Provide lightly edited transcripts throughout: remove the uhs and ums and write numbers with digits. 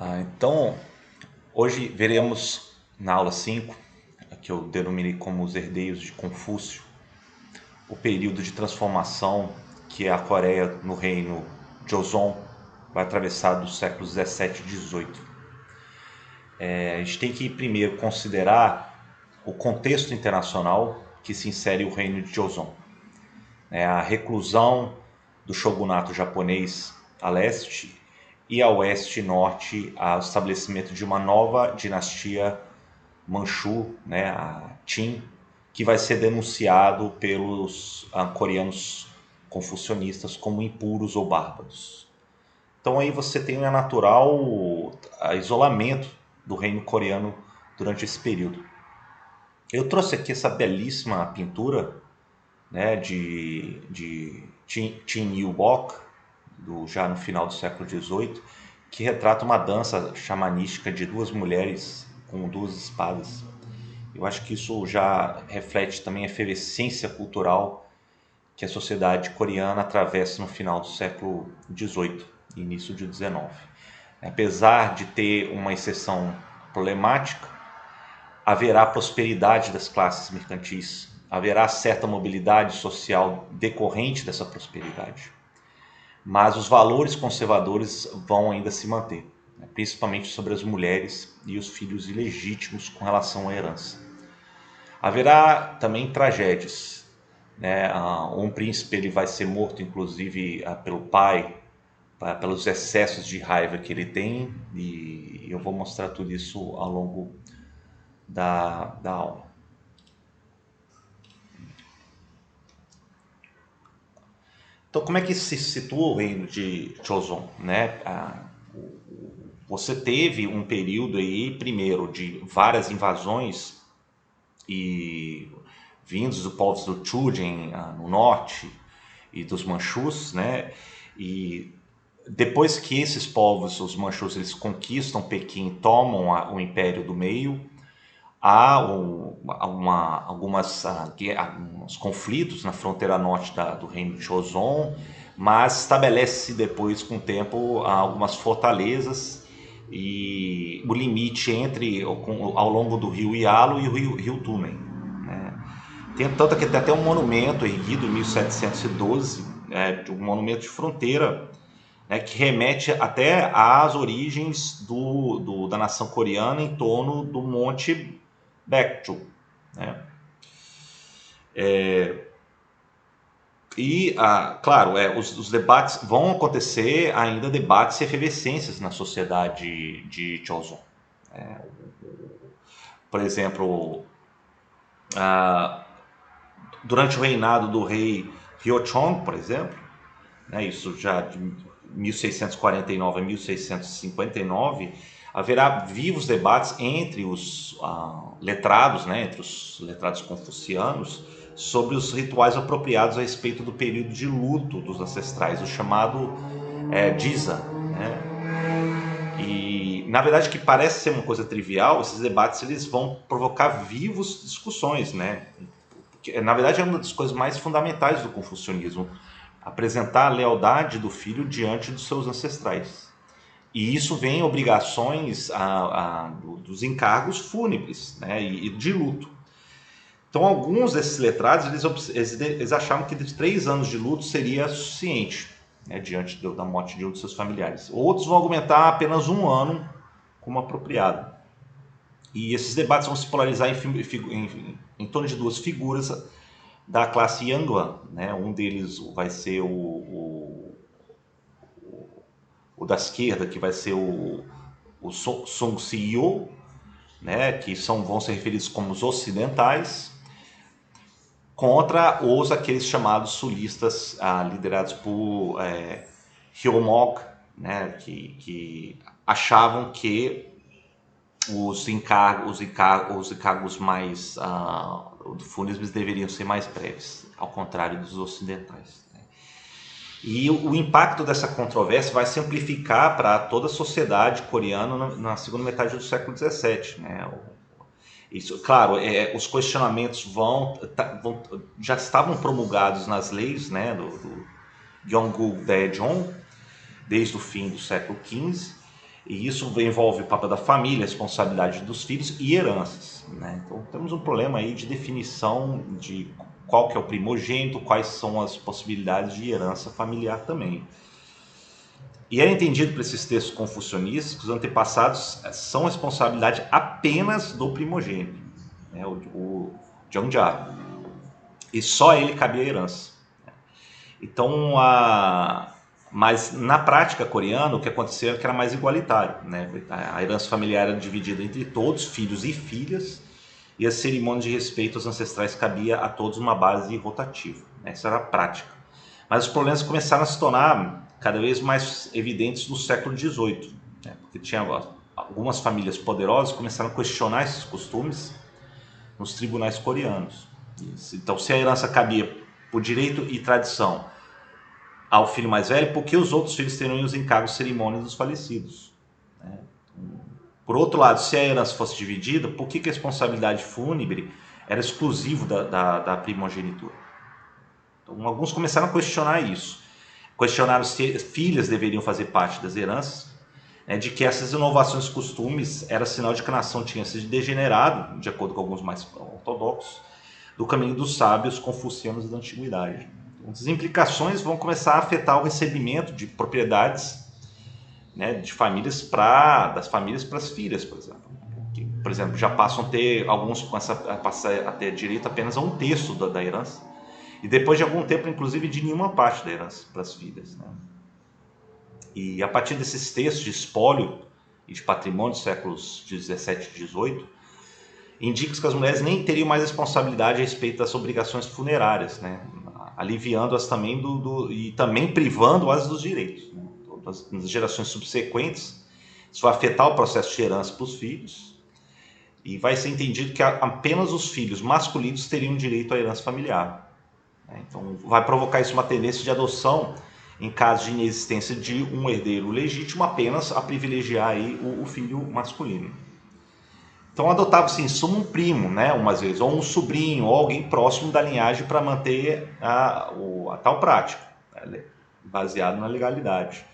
Então, hoje veremos na aula 5, que eu denominei como os herdeiros de Confúcio, o período de transformação que a Coreia no reino Joseon vai atravessar dos séculos 17 e 18. A gente tem que primeiro considerar o contexto internacional que se insere o reino de Joseon. A reclusão do shogunato japonês a leste e a oeste e norte ao estabelecimento de uma nova dinastia Manchu, a Qin, que vai ser denunciado pelos coreanos confucionistas como impuros ou bárbaros. Então aí você tem um natural isolamento do reino coreano durante esse período. Eu trouxe aqui essa belíssima pintura, de Chin Yu-bok, já no final do século XVIII, que retrata uma dança xamanística de duas mulheres com duas espadas. Eu acho que isso já reflete também a efervescência cultural que a sociedade coreana atravessa no final do século XVIII e início de XIX. Apesar de ter uma exceção problemática, haverá prosperidade das classes mercantis, haverá certa mobilidade social decorrente dessa prosperidade. Mas os valores conservadores vão ainda se manter, principalmente sobre as mulheres e os filhos ilegítimos com relação à herança. Haverá também tragédias. Um príncipe ele vai ser morto, inclusive, pelo pai, pelos excessos de raiva que ele tem, e eu vou mostrar tudo isso ao longo da aula. Então, como é que se situa o reino de Joseon? Você teve um período aí, primeiro, de várias invasões e vindos dos povos do Chujin no norte e dos Manchus, E depois que esses povos, os Manchus, eles conquistam Pequim, tomam o Império do Meio, há alguns conflitos na fronteira norte do reino de Joseon, mas estabelece-se depois, com o tempo, algumas fortalezas e o limite ao longo do rio Yalu e o rio Tumen. Tem tanto que tem até um monumento erguido em 1712, um monumento de fronteira, que remete até às origens da nação coreana em torno do Monte Baekdu. Claro, os debates vão acontecer ainda, debates e efervescências na sociedade de Joseon. Por exemplo, durante o reinado do rei Hyochong, por exemplo, isso já de 1649 a 1659, haverá vivos debates entre os letrados, entre os letrados confucianos, sobre os rituais apropriados a respeito do período de luto dos ancestrais, o chamado Jiza. E, na verdade, que parece ser uma coisa trivial, esses debates eles vão provocar vivas discussões, Porque, na verdade, é uma das coisas mais fundamentais do confucionismo, apresentar a lealdade do filho diante dos seus ancestrais. E isso vem obrigações dos encargos fúnebres, e de luto. Então, alguns desses letrados eles achavam que 3 anos de luto seria suficiente, diante da morte de um de seus familiares. Outros vão argumentar apenas 1 ano como apropriado. E esses debates vão se polarizar em torno de 2 figuras da classe Yangguan. Um deles vai ser o da esquerda, que vai ser o Song Si-yo, que vão ser referidos como os ocidentais, contra aqueles chamados sulistas, liderados por Hyomog, que achavam que os encargos mais fúnebres deveriam ser mais breves, ao contrário dos ocidentais. E o impacto dessa controvérsia vai se amplificar para toda a sociedade coreana na segunda metade do século XVII. Isso, claro, os questionamentos já estavam promulgados nas leis, do Gyeongguk Daejeon, desde o fim do século XV, E isso envolve o papel da família, a responsabilidade dos filhos e heranças, né? Então temos um problema aí de definição de qual que é o primogênito, quais são as possibilidades de herança familiar também. E era entendido por esses textos confucionistas que os antepassados são responsabilidade apenas do primogênito, né? O Jeonja. E só a ele cabia a herança. Então, mas na prática coreana, o que acontecia era que era mais igualitário, né? A herança familiar era dividida entre todos, filhos e filhas, e a cerimônia de respeito aos ancestrais cabia a todos uma base rotativa, né? Essa era a prática. Mas os problemas começaram a se tornar cada vez mais evidentes no século XVIII, né? Porque tinha algumas famílias poderosas começaram a questionar esses costumes nos tribunais coreanos. Então, se a herança cabia por direito e tradição ao filho mais velho, por que os outros filhos teriam os encargos cerimônios dos falecidos? Né? Por outro lado, se a herança fosse dividida, por que a responsabilidade fúnebre era exclusiva da primogenitura? Então, alguns começaram a questionar isso. Questionaram se filhas deveriam fazer parte das heranças, né, de que essas inovações e costumes era sinal de que a nação tinha se degenerado, de acordo com alguns mais ortodoxos, do caminho dos sábios confucianos da antiguidade. Então, as implicações vão começar a afetar o recebimento de propriedades, né, de famílias das famílias para as filhas, por exemplo. Que, por exemplo, já passam a ter alguns passam a ter direito apenas a um terço da herança, e depois de algum tempo, inclusive, de nenhuma parte da herança para as filhas, né? E a partir desses textos de espólio e de patrimônio dos séculos 17 e 18, indica que as mulheres nem teriam mais responsabilidade a respeito das obrigações funerárias, né? Aliviando-as também e também privando-as dos direitos, né? Nas gerações subsequentes, isso vai afetar o processo de herança para os filhos, e vai ser entendido que apenas os filhos masculinos teriam direito à herança familiar, né? Então vai provocar isso uma tendência de adoção em caso de inexistência de um herdeiro legítimo, apenas a privilegiar aí o filho masculino. Então adotava-se em suma um primo, né, umas vezes, ou um sobrinho, ou alguém próximo da linhagem para manter a tal prática, né, baseado na legalidade.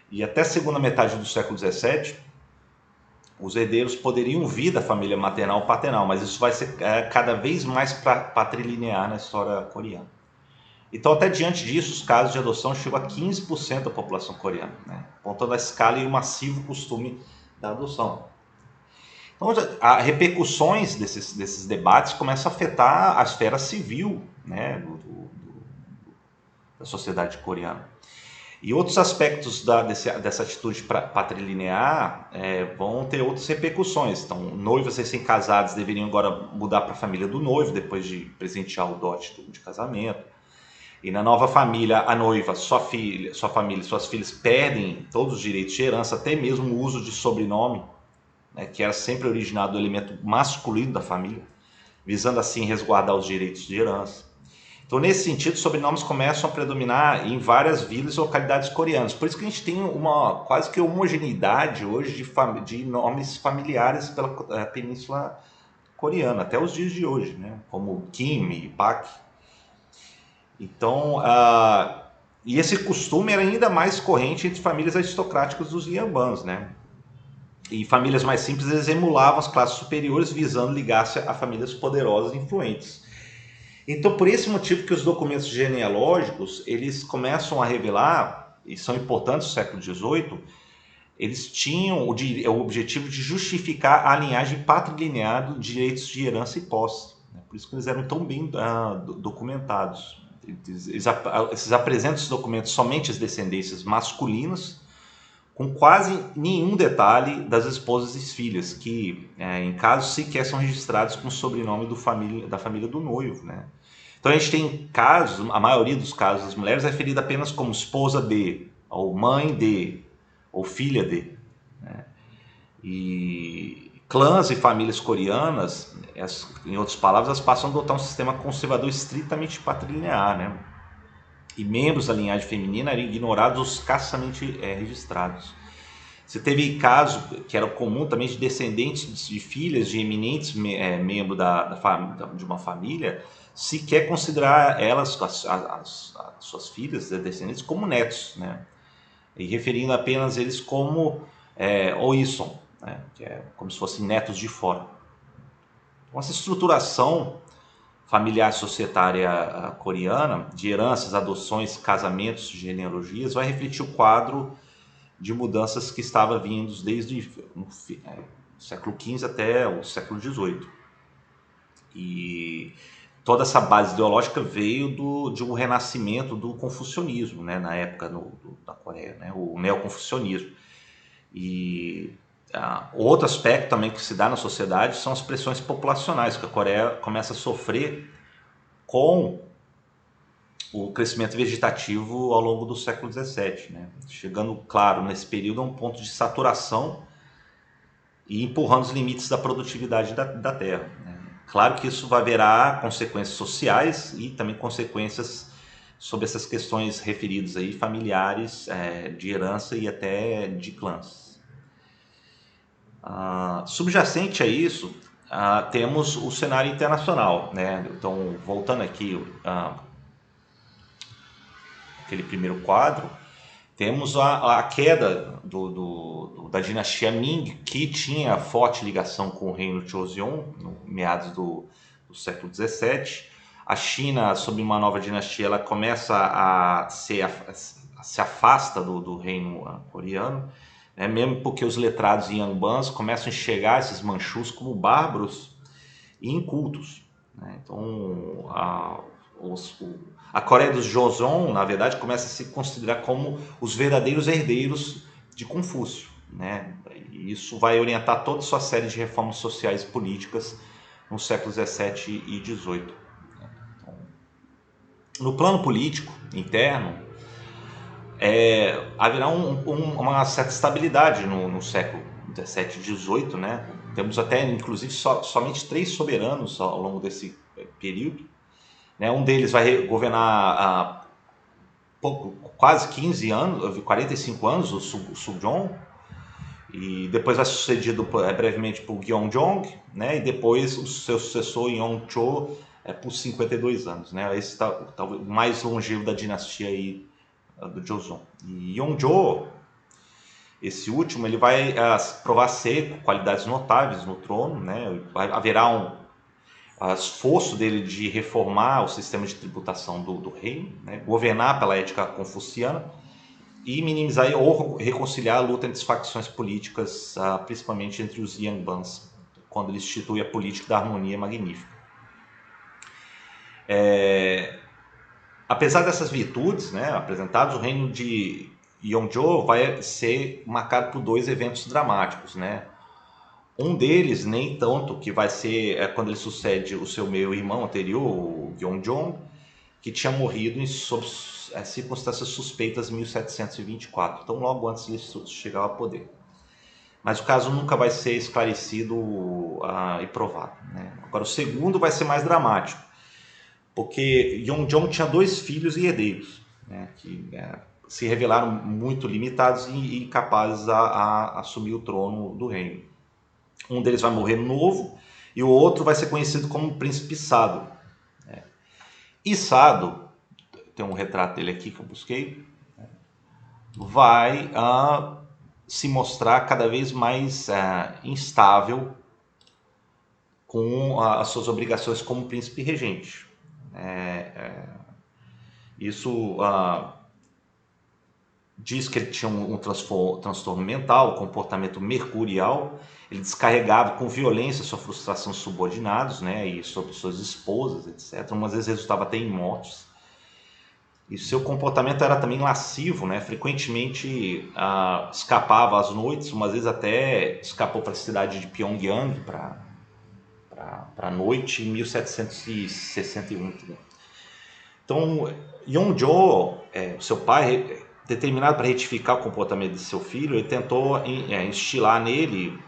E até a segunda metade do século XVII, os herdeiros poderiam vir da família maternal ou paternal, mas isso vai ser cada vez mais patrilinear na história coreana. Então, até diante disso, os casos de adoção chegam a 15% da população coreana, né, apontando a escala e o massivo costume da adoção. Então, as repercussões desses debates começam a afetar a esfera civil, né, da sociedade coreana. E outros aspectos dessa atitude patrilinear vão ter outras repercussões. Então, noivos recém-casados deveriam agora mudar para a família do noivo, depois de presentear o dote de casamento. E na nova família, a noiva, sua família e suas filhas perdem todos os direitos de herança, até mesmo o uso de sobrenome, né, que era sempre originado do elemento masculino da família, visando assim resguardar os direitos de herança. Então, nesse sentido, sobrenomes começam a predominar em várias vilas e localidades coreanas. Por isso que a gente tem uma quase que homogeneidade hoje de nomes familiares pela Península Coreana, até os dias de hoje, né, como Kim e Pak. Então, e esse costume era ainda mais corrente entre famílias aristocráticas dos Yambans, né? E famílias mais simples eles emulavam as classes superiores, visando ligar-se a famílias poderosas e influentes. Então, por esse motivo que os documentos genealógicos eles começam a revelar, e são importantes no século XVIII, eles tinham o objetivo de justificar a linhagem patrilinear de direitos de herança e posse. Por isso que eles eram tão bem documentados. Eles apresentam esses documentos somente às descendências masculinas, com quase nenhum detalhe das esposas e filhas, que em casos sequer são registrados com o sobrenome da família do noivo, né? Então a gente tem casos, a maioria dos casos das mulheres é referida apenas como esposa de, ou mãe de, ou filha de, né? E clãs e famílias coreanas, em outras palavras, elas passam a adotar um sistema conservador estritamente patrilinear, né? E membros da linhagem feminina eram ignorados ou escassamente registrados. Você teve caso que era comum também de descendentes de filhas de eminentes membros de uma família, sequer considerar elas, as suas filhas, descendentes, como netos, né? E referindo apenas eles como Oisun, né, que é como se fossem netos de fora. Então, essa estruturação familiar societária coreana, de heranças, adoções, casamentos, genealogias, vai refletir o quadro de mudanças que estava vindo desde o século XV até o século XVIII. E toda essa base ideológica veio de um renascimento do confucionismo, né, na época da Coreia, né, o neoconfucionismo. E outro aspecto também que se dá na sociedade são as pressões populacionais, que a Coreia começa a sofrer com o crescimento vegetativo ao longo do século XVII, né? Chegando, claro, nesse período a um ponto de saturação e empurrando os limites da produtividade da terra, né? Claro que isso vai haverá consequências sociais e também consequências sobre essas questões referidas aí, familiares, de herança e até de clãs. Subjacente a isso, temos o cenário internacional, né? Então, voltando aqui, aquele primeiro quadro, temos a queda da dinastia Ming, que tinha forte ligação com o reino Joseon, no meados do século XVII. A China, sob uma nova dinastia, ela começa se afasta do reino coreano, né? Mesmo porque os letrados Yangbans começam a enxergar esses manchus como bárbaros e incultos, né? Então, a Coreia dos Joseon, na verdade, começa a se considerar como os verdadeiros herdeiros de Confúcio, né? E isso vai orientar toda a sua série de reformas sociais e políticas nos séculos XVII e XVIII. Então, no plano político interno, haverá uma certa estabilidade no século XVII e XVIII, né? Temos até, inclusive, somente 3 soberanos ao longo desse período, né? Um deles vai governar quase 15 anos, 45 anos, o Suk-jong, e depois vai sucedido brevemente por Gyeongjong, né? E depois o seu sucessor Yeon-cho por 52 anos, né? Esse talvez o mais longevo da dinastia aí, do Joseon. E Yeon-jo, esse último, ele vai provar ser qualidades notáveis no trono, né? Haverá esforço dele de reformar o sistema de tributação do reino, né? Governar pela ética confuciana e minimizar ou reconciliar a luta entre as facções políticas, principalmente entre os Yangbans, quando ele institui a política da harmonia magnífica. Apesar dessas virtudes, né, apresentadas, o reino de Yeonjo vai ser marcado por 2 eventos dramáticos, né? Um deles, nem tanto, que vai ser quando ele sucede o seu meio-irmão anterior, o Gyeongjong, que tinha morrido sob circunstâncias suspeitas em 1724, então logo antes de ele chegar ao poder. Mas o caso nunca vai ser esclarecido e provado, né? Agora, o segundo vai ser mais dramático, porque Yeonjong tinha 2 filhos e herdeiros, né, que se revelaram muito limitados e incapazes a assumir o trono do reino. Um deles vai morrer novo e o outro vai ser conhecido como Príncipe Sado. E Sado, tem um retrato dele aqui que eu busquei, vai se mostrar cada vez mais instável com as suas obrigações como príncipe regente. Isso diz que ele tinha um transtorno mental, um comportamento mercurial. Ele descarregava com violência sua frustração sobre subordinados, né, e sobre suas esposas, etc. Umas vezes resultava até em mortes. E seu comportamento era também lascivo, né? Frequentemente escapava às noites, umas vezes até escapou para a cidade de Pyongyang para a noite em 1761. Então, Yeonjo, seu pai, determinado para retificar o comportamento de seu filho, ele tentou instilar nele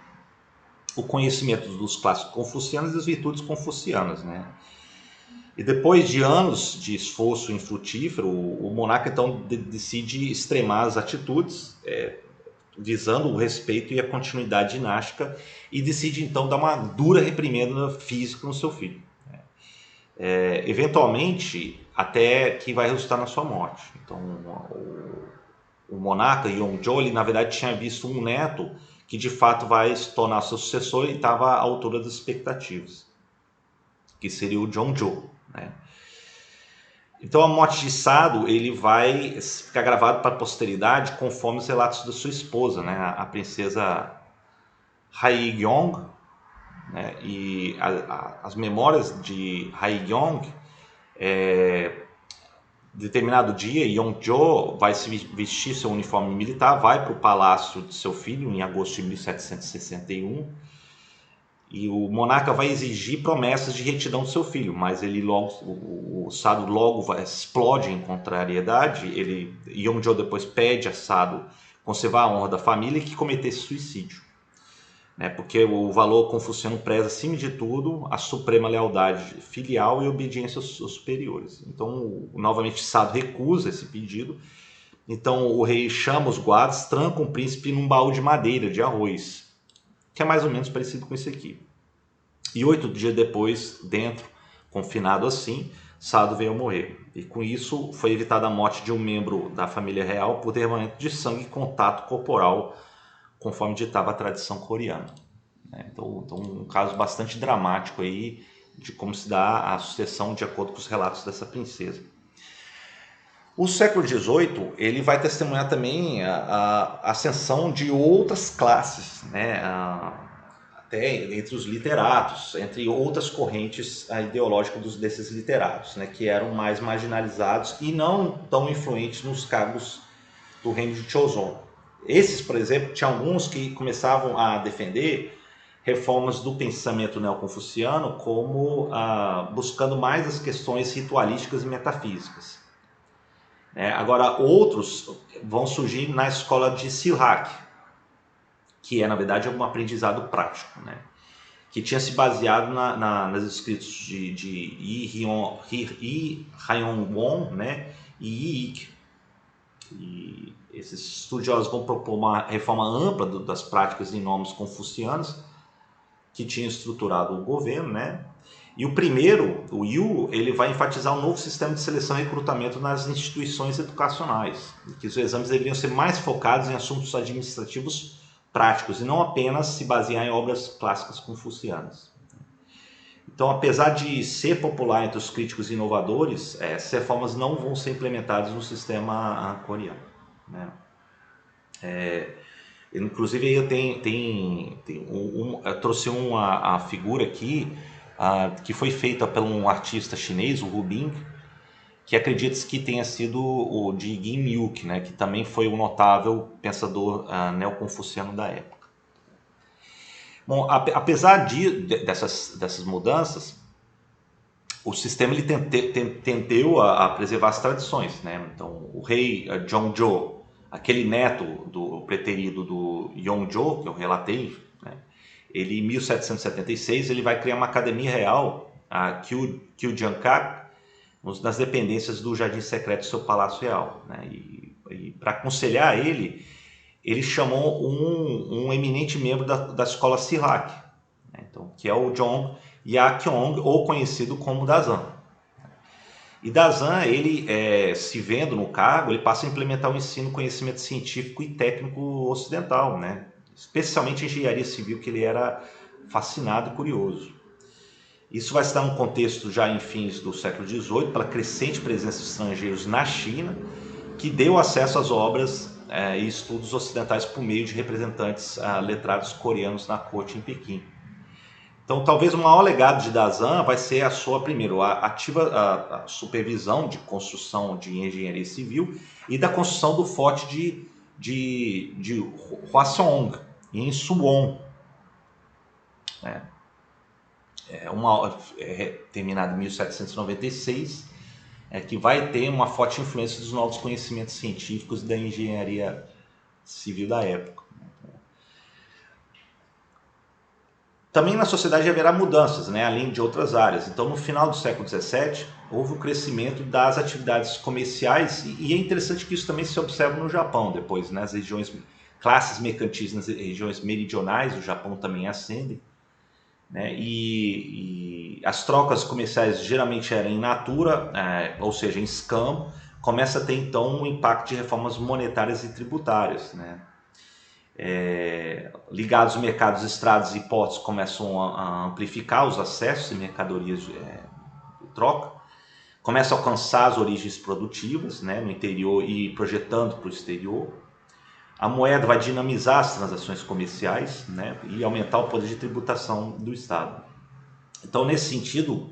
o conhecimento dos clássicos confucianos e das virtudes confucianas, né? E depois de anos de esforço infrutífero, o monarca então decide extremar as atitudes, visando o respeito e a continuidade dinástica, e decide então dar uma dura reprimenda física no seu filho. Eventualmente, até que vai resultar na sua morte. Então, o monarca Yongjô, ele na verdade tinha visto um neto que de fato vai se tornar seu sucessor e estava à altura das expectativas, que seria o Jeonjo, né? Então a morte de Sado ele vai ficar gravado para a posteridade conforme os relatos da sua esposa, né? A princesa Haegyong, né? E as memórias de Haegyong, determinado dia, Yongjô vai se vestir seu uniforme militar, vai para o palácio de seu filho em agosto de 1761 e o monarca vai exigir promessas de retidão do seu filho, mas ele logo, o Sado logo explode em contrariedade. Yongjô depois pede a Sado conservar a honra da família e que cometesse suicídio, né? Porque o valor confuciano preza, acima de tudo, a suprema lealdade filial e obediência aos superiores. Então, novamente, Sado recusa esse pedido. Então, o rei chama os guardas, tranca o príncipe num baú de madeira, de arroz, que é mais ou menos parecido com esse aqui. E 8 dias depois, dentro, confinado assim, Sado veio a morrer. E com isso, foi evitada a morte de um membro da família real por derramamento de sangue e contato corporal, conforme ditava a tradição coreana. Então, um caso bastante dramático aí de como se dá a sucessão de acordo com os relatos dessa princesa. O século XVIII ele vai testemunhar também a ascensão de outras classes, né? Até entre os literatos, entre outras correntes ideológicas desses literatos, né? Que eram mais marginalizados e não tão influentes nos cargos do reino de Joseon. Esses, por exemplo, tinha alguns que começavam a defender reformas do pensamento neoconfuciano como buscando mais as questões ritualísticas e metafísicas. Agora, outros vão surgir na escola de Silhak, que é, na verdade, um aprendizado prático, né? Que tinha se baseado nos escritos de Yi Haeunwon, né? E Yi Ik. E esses estudiosos vão propor uma reforma ampla das práticas e normas confucianas que tinham estruturado o governo, né? E o primeiro, o Yu, ele vai enfatizar um novo sistema de seleção e recrutamento nas instituições educacionais, que os exames deveriam ser mais focados em assuntos administrativos práticos e não apenas se basear em obras clássicas confucianas. Então, apesar de ser popular entre os críticos inovadores, essas reformas não vão ser implementadas no sistema coreano, né? Inclusive, eu trouxe a figura aqui que foi feita por um artista chinês, o Hu Bing, que acredita-se que tenha sido o de Yin Myuk, né, que também foi um notável pensador neoconfuciano da época. Bom, apesar dessas mudanças, o sistema ele tendeu a preservar as tradições, né? Então, o rei Jeonjo, aquele neto do preterido do Yongjô, que eu relatei, né? Ele, em 1776, ele vai criar uma academia real, a Kyujankak, nas dependências do jardim secreto do seu palácio real, né? E para aconselhar ele chamou um eminente membro da escola Silhak, né? Então, que é o Jong Yakyong, ou conhecido como Dazan. E Dazan, ele se vendo no cargo, ele passa a implementar o ensino, conhecimento científico e técnico ocidental, né? Especialmente a engenharia civil, que ele era fascinado e curioso. Isso vai se dar num contexto já em fins do século XVIII, pela crescente presença de estrangeiros na China, que deu acesso às obras e estudos ocidentais por meio de representantes letrados coreanos na corte em Pequim. Então, talvez o maior legado de Dazan vai ser a sua, primeiro, a ativa supervisão de construção de engenharia civil e da construção do forte de Hwaseong, em Suwon, né? Terminado em 1796, que vai ter uma forte influência dos novos conhecimentos científicos da engenharia civil da época. Também na sociedade haverá mudanças, né, além de outras áreas. Então, no final do século XVII, houve o crescimento das atividades comerciais e é interessante que isso também se observa no Japão depois, né, as classes mercantis nas regiões meridionais do Japão também ascendem, né, e as trocas comerciais geralmente eram in natura, ou seja, em escambo, começa a ter então um impacto de reformas monetárias e tributárias, né? Ligados aos mercados, estradas e portos começam a amplificar os acessos em mercadorias de troca, começa a alcançar as origens produtivas, né, no interior e projetando para o exterior. A moeda vai dinamizar as transações comerciais, né, e aumentar o poder de tributação do Estado. Então, nesse sentido,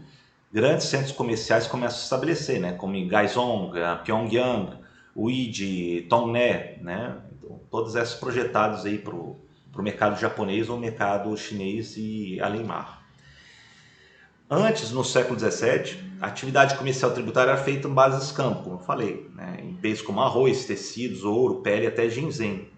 grandes centros comerciais começam a se estabelecer, né, como em Kaesong, Pyongyang, Uiji, Tongnae, né, então, todos esses projetados aí para o mercado japonês ou mercado chinês e além-mar. Antes, no século XVII, a atividade comercial tributária era feita em bases campo, como eu falei, né, em bens como arroz, tecidos, ouro, pele até ginseng.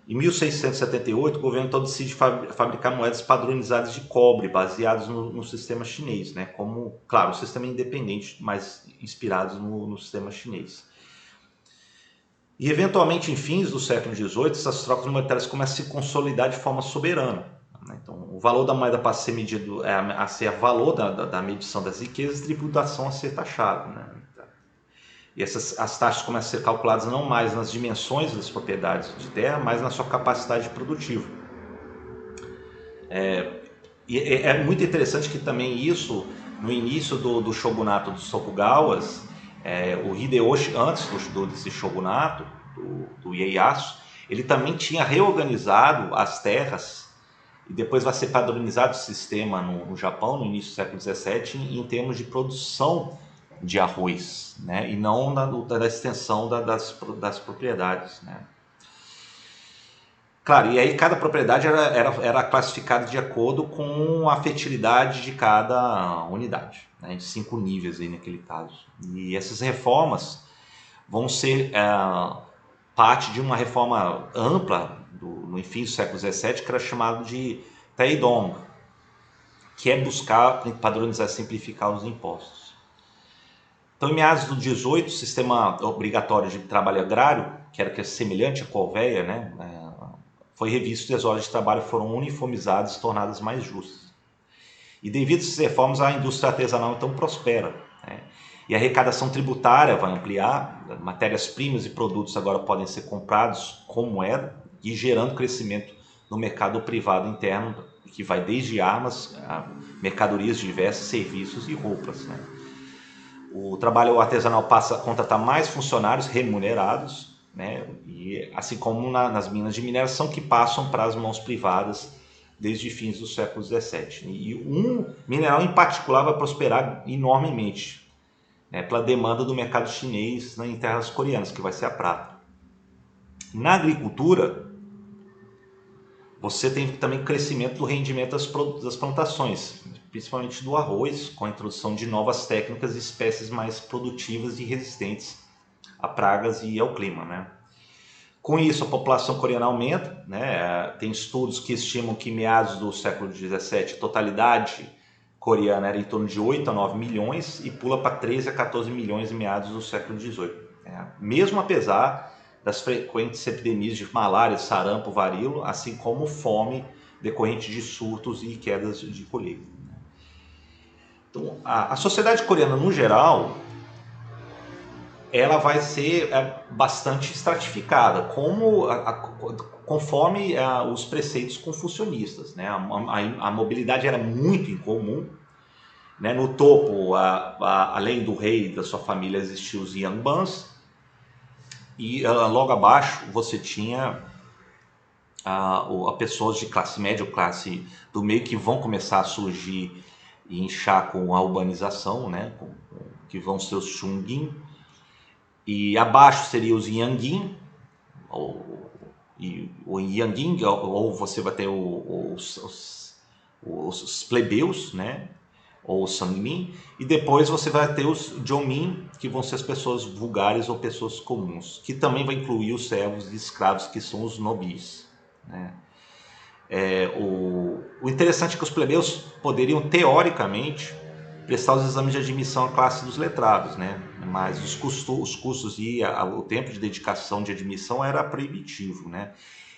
Em 1678, o governo então decide fabricar moedas padronizadas de cobre, baseadas no sistema chinês, né? Como, claro, um sistema independente, mas inspirados no sistema chinês. E, eventualmente, em fins do século XVIII, essas trocas monetárias começam a se consolidar de forma soberana. Então, o valor da moeda passa a ser medido, a ser o valor da medição das riquezas e tributação a ser taxado, né? E as taxas começam a ser calculadas não mais nas dimensões das propriedades de terra, mas na sua capacidade produtiva. E é muito interessante que também isso, no início do shogunato dos Tokugawas, o Hideyoshi, antes desse shogunato, do Ieyasu, ele também tinha reorganizado as terras, e depois vai ser padronizado o sistema no Japão, no início do século XVII, em termos de produção de arroz, né? E não da extensão das propriedades, né? Claro, e aí cada propriedade era classificada de acordo com a fertilidade de cada unidade, né? De 5 níveis aí naquele caso. E essas reformas vão ser parte de uma reforma ampla no fim do século XVII, que era chamado de Taedong, que é buscar padronizar e simplificar os impostos. Então, em meados do 18, o sistema obrigatório de trabalho agrário, que era semelhante à colveia, né, foi revisto e as horas de trabalho foram uniformizadas e tornadas mais justas. E devido a essas reformas, a indústria artesanal então prospera, né? E a arrecadação tributária vai ampliar, matérias-primas e produtos agora podem ser comprados com moeda e gerando crescimento no mercado privado interno, que vai desde armas, mercadorias diversas, serviços e roupas, né? O trabalho artesanal passa a contratar mais funcionários remunerados, né? E assim como nas minas de mineração, que passam para as mãos privadas desde fins do século XVII. E um mineral em particular vai prosperar enormemente, né, pela demanda do mercado chinês em terras coreanas, que vai ser a prata. Na agricultura, você tem também crescimento do rendimento das plantações, principalmente do arroz, com a introdução de novas técnicas e espécies mais produtivas e resistentes a pragas e ao clima, né? Com isso, a população coreana aumenta, né? Tem estudos que estimam que em meados do século XVII, a totalidade coreana era em torno de 8 a 9 milhões e pula para 13 a 14 milhões em meados do século XVIII. Né? Mesmo apesar das frequentes epidemias de malária, sarampo, varíola, assim como fome decorrente de surtos e quedas de colheita. Então, a sociedade coreana, no geral, ela vai ser bastante estratificada, conforme os preceitos confucionistas, né? A mobilidade era muito incomum, né? No topo, além do rei e da sua família, existiam os Yanbans, e logo abaixo você tinha pessoas de classe média ou classe do meio que vão começar a surgir e inchar com a urbanização, né? Que vão ser os Chungin. E abaixo seria os Yangin, o Yangin, ou você vai ter os plebeus, né? Ou os Sangmin, e depois você vai ter os Jomin, que vão ser as pessoas vulgares ou pessoas comuns, que também vai incluir os servos e escravos, que são os nobis, né? O interessante é que os plebeus poderiam, teoricamente, prestar os exames de admissão à classe dos letrados, né? Mas os custos e o tempo de dedicação de admissão era proibitivo, né?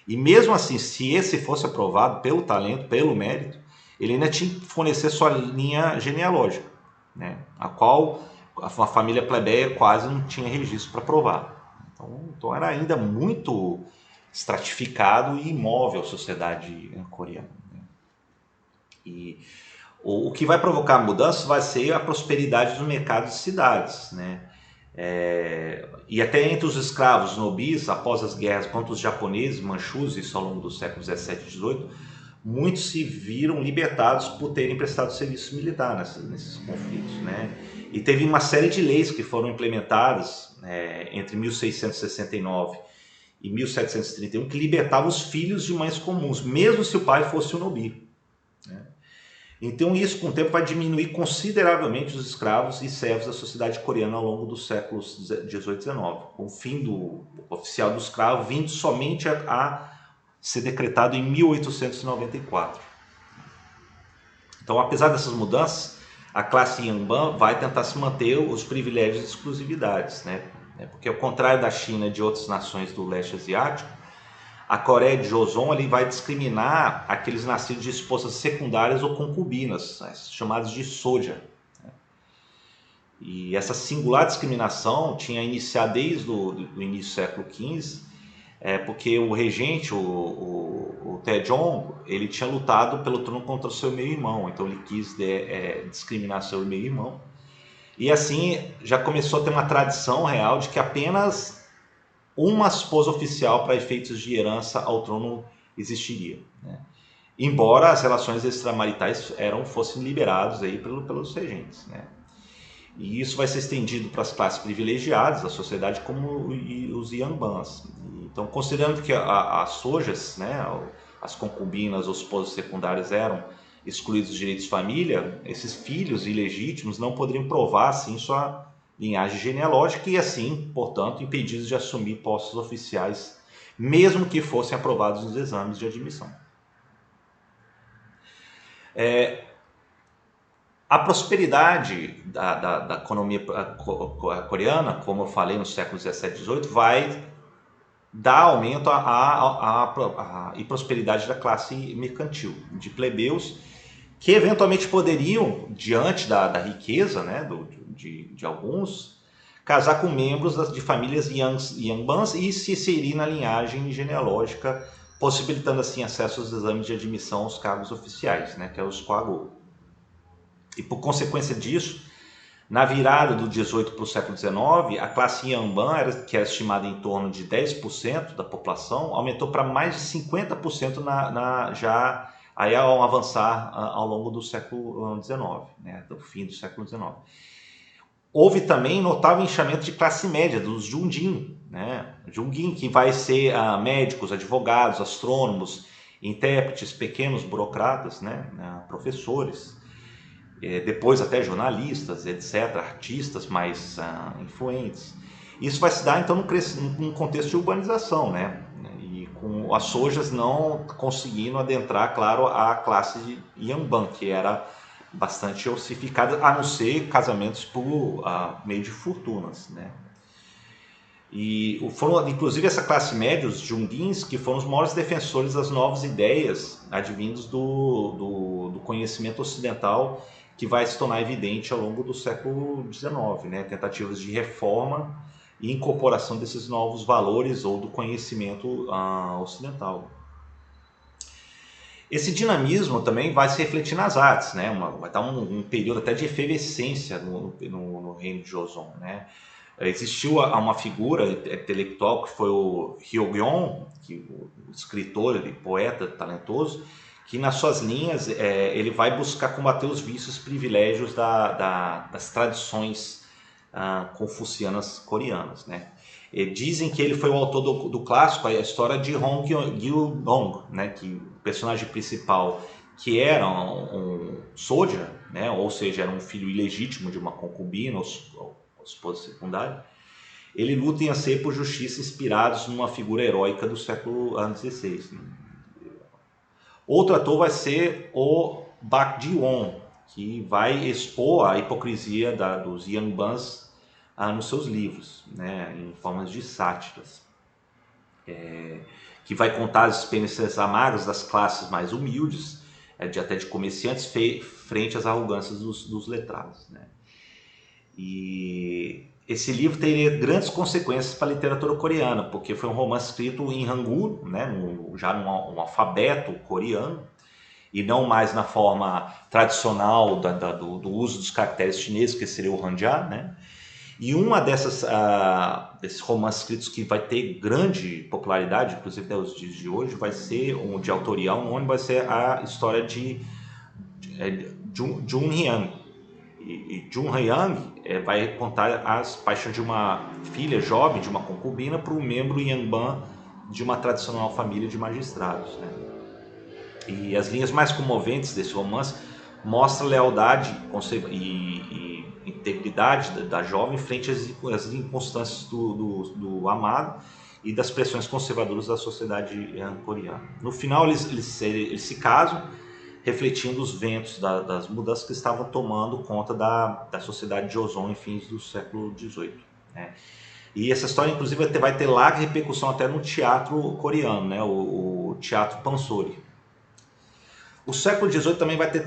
E mesmo assim, se esse fosse aprovado pelo talento, pelo mérito, ele ainda tinha que fornecer sua linha genealógica, né? A qual a família plebeia quase não tinha registro para provar. Então era ainda muito estratificado e imóvel a sociedade coreana. E o que vai provocar mudanças vai ser a prosperidade dos mercados de cidades, né? E até entre os escravos nobis, após as guerras contra os japoneses, manchus, isso ao longo dos séculos 17 e 18, muitos se viram libertados por terem prestado serviço militar nesses conflitos, né? E teve uma série de leis que foram implementadas entre 1669 e 1731 que libertavam os filhos de mães comuns, mesmo se o pai fosse um nobi, né? Então isso com o tempo vai diminuir consideravelmente os escravos e servos da sociedade coreana ao longo dos séculos 18 e 19, com o fim do oficial do escravo vindo somente a ser decretado em 1894. Então, apesar dessas mudanças, a classe Yanban vai tentar se manter os privilégios e exclusividades, né? Porque ao contrário da China e de outras nações do leste asiático, a Coreia de Joseon ele vai discriminar aqueles nascidos de esposas secundárias ou concubinas, né, chamados de soja. E essa singular discriminação tinha iniciado desde o início do século XV, porque o regente, o Taejong, ele tinha lutado pelo trono contra o seu meio-irmão, então ele quis discriminar seu meio-irmão. E assim já começou a ter uma tradição real de que apenas uma esposa oficial para efeitos de herança ao trono existiria, né? Embora as relações extramaritais fossem liberadas aí pelos regentes, né? E isso vai ser estendido para as classes privilegiadas da sociedade, como os Yanbans. Então, considerando que as sojas, né, as concubinas ou esposas secundárias eram excluídos dos direitos de família, esses filhos ilegítimos não poderiam provar assim sua linhagem genealógica e assim, portanto, impedidos de assumir postos oficiais, mesmo que fossem aprovados nos exames de admissão. A prosperidade da economia coreana, como eu falei, no século 17 e 18, vai dar aumento e prosperidade da classe mercantil, de plebeus, que eventualmente poderiam, diante da riqueza, né, de alguns, casar com membros de famílias Yanbans e se inserir na linhagem genealógica, possibilitando assim acesso aos exames de admissão aos cargos oficiais, né, que é os Kwago. E por consequência disso, na virada do 18 para o século 19, a classe Yanban, que era estimada em torno de 10% da população, aumentou para mais de 50% já aí ao avançar ao longo do século XIX, né, do fim do século XIX. Houve também notável inchamento de classe média, dos Jungin, né, Jungin, que vai ser médicos, advogados, astrônomos, intérpretes, pequenos burocratas, né, professores, depois até jornalistas, etc., artistas mais influentes. Isso vai se dar então num contexto de urbanização, né? E com as sojas não conseguindo adentrar, claro, a classe de Yanban, que era bastante ossificada, a não ser casamentos por meio de fortunas, né? E foram, inclusive, essa classe média, os Jungins, que foram os maiores defensores das novas ideias advindos do conhecimento ocidental, que vai se tornar evidente ao longo do século XIX, né? Tentativas de reforma e incorporação desses novos valores ou do conhecimento ocidental. Esse dinamismo também vai se refletir nas artes, né? Vai dar um período até de efervescência no reino de Joseon, né? Existiu uma figura intelectual que foi o Hyo-gyeong, o escritor e poeta talentoso, que nas suas linhas ele vai buscar combater os vícios e privilégios das tradições confucianas coreanas, né? Dizem que ele foi o autor do clássico, a história de Hong Gil-dong, né? Que o personagem principal, que era um soja, né? Ou seja, era um filho ilegítimo de uma concubina ou esposa secundária, ele luta em anseio por justiça inspirados numa figura heróica do século XVI. Outro ator vai ser o Bak Ji-won, que vai expor a hipocrisia dos Yanbans nos seus livros, né, em formas de sátiras, que vai contar as experiências amargas das classes mais humildes, até de comerciantes, frente às arrogâncias dos letrados, né. E esse livro teria grandes consequências para a literatura coreana, porque foi um romance escrito em Hangul, né, já num alfabeto coreano, e não mais na forma tradicional do uso dos caracteres chineses, que seria o Hanja, né? E uma desses romances escritos que vai ter grande popularidade, inclusive até os dias de hoje, vai ser um de autoria onde vai ser a história de Jun Hyang. E Jun Hyang vai contar as paixões de uma filha jovem, de uma concubina, para um membro Yangban de uma tradicional família de magistrados, né? E as linhas mais comoventes desse romance mostram a lealdade e integridade da jovem frente às inconstâncias do amado e das pressões conservadoras da sociedade coreana. No final, eles se casam, refletindo os ventos das mudanças que estavam tomando conta da sociedade de Joseon em fins do século XVIII, né? E essa história, inclusive, vai ter larga repercussão até no teatro coreano, né? O teatro Pansori. O século XVIII também vai ser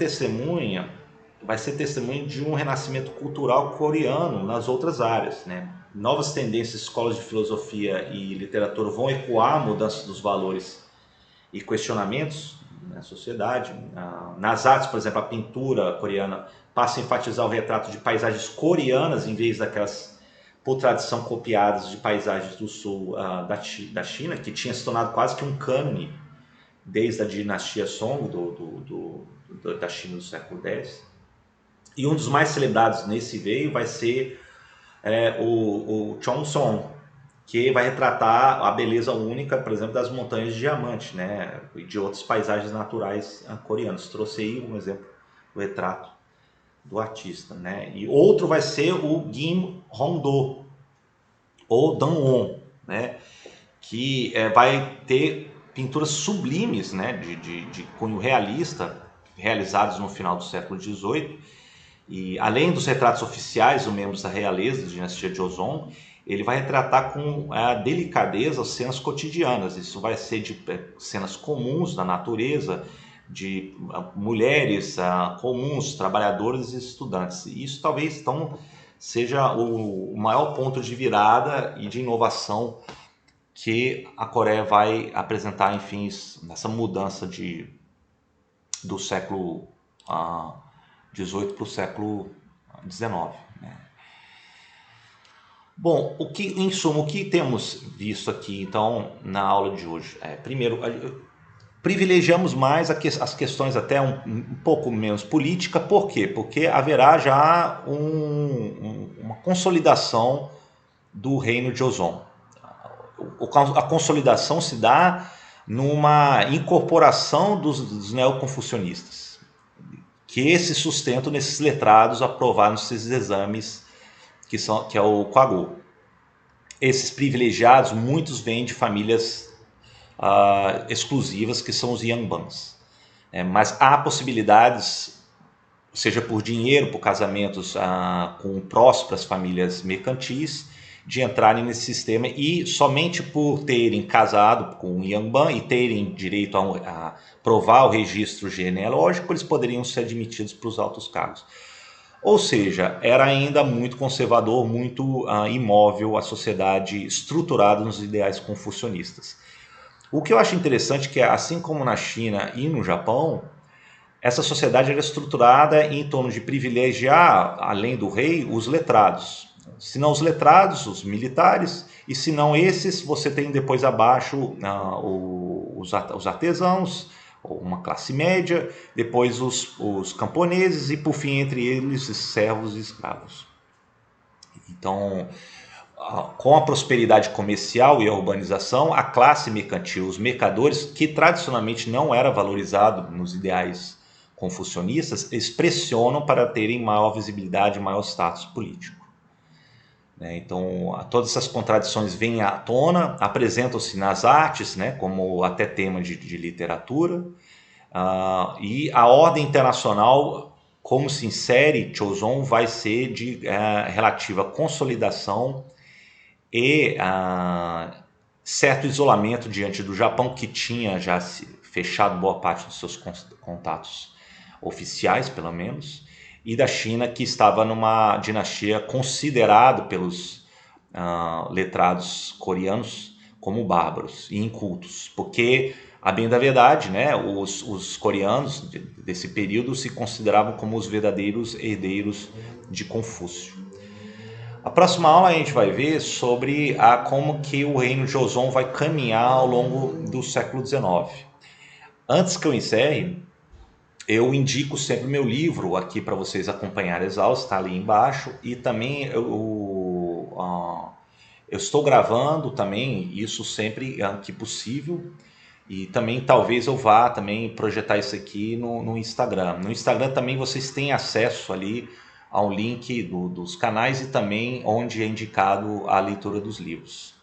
testemunha de um renascimento cultural coreano nas outras áreas, né? Novas tendências, escolas de filosofia e literatura vão ecoar a mudança dos valores e questionamentos na sociedade. Nas artes, por exemplo, a pintura coreana passa a enfatizar o retrato de paisagens coreanas em vez daquelas, por tradição, copiadas de paisagens do sul da China, que tinha se tornado quase que um cânone desde a dinastia Song da China do século X. E um dos mais celebrados nesse veio vai ser o Cheongsong, que vai retratar a beleza única, por exemplo, das montanhas de diamante, né, e de outras paisagens naturais coreanas. Trouxe aí um exemplo do retrato do artista, né? E outro vai ser o Kim Hong-do, ou Dan-won, né, que vai ter pinturas sublimes, né, de cunho realista, realizadas no final do século XVIII. E além dos retratos oficiais dos membros da realeza da dinastia Joseon, ele vai retratar com delicadeza as cenas cotidianas. Isso vai ser de cenas comuns da natureza, de mulheres comuns, trabalhadores e estudantes. E isso talvez então seja o maior ponto de virada e de inovação que a Coreia vai apresentar, enfim, nessa mudança do século XVIII para o século XIX, né? Bom, em suma, o que temos visto aqui, então, na aula de hoje? Primeiro, privilegiamos mais as questões até um pouco menos política. Por quê? Porque haverá já uma consolidação do reino de Joseon. A consolidação se dá numa incorporação dos neoconfucionistas, que se sustentam nesses letrados aprovados nesses exames que é o Kwagyu. Esses privilegiados, muitos vêm de famílias exclusivas, que são os Yangbans. Mas há possibilidades, seja por dinheiro, por casamentos com prósperas famílias mercantis, de entrarem nesse sistema, e somente por terem casado com um Yangban e terem direito a provar o registro genealógico, eles poderiam ser admitidos para os altos cargos. Ou seja, era ainda muito conservador, muito imóvel a sociedade estruturada nos ideais confucionistas. O que eu acho interessante é que, assim como na China e no Japão, essa sociedade era estruturada em torno de privilegiar, além do rei, os letrados. Se não os letrados, os militares, e se não esses, você tem depois abaixo os artesãos, uma classe média, depois os camponeses e, por fim, entre eles, os servos e escravos. Então, com a prosperidade comercial e a urbanização, a classe mercantil, os mercadores, que tradicionalmente não era valorizado nos ideais confucionistas, eles pressionam para terem maior visibilidade, maior status político. Então, todas essas contradições vêm à tona, apresentam-se nas artes, né, como até tema de literatura, e a ordem internacional, como se insere Joseon, vai ser de relativa consolidação e certo isolamento diante do Japão, que tinha já fechado boa parte dos seus contatos oficiais, pelo menos, e da China, que estava numa dinastia considerada pelos letrados coreanos como bárbaros e incultos, porque, a bem da verdade, né, os coreanos desse período se consideravam como os verdadeiros herdeiros de Confúcio. A próxima aula a gente vai ver sobre como que o reino de Joseon vai caminhar ao longo do século XIX. Antes que eu encerre, eu indico sempre meu livro aqui para vocês acompanharem as aulas, está ali embaixo. E também eu estou gravando também isso sempre que possível. E também talvez eu vá também projetar isso aqui no Instagram. No Instagram também vocês têm acesso ali ao link dos canais e também onde é indicado a leitura dos livros.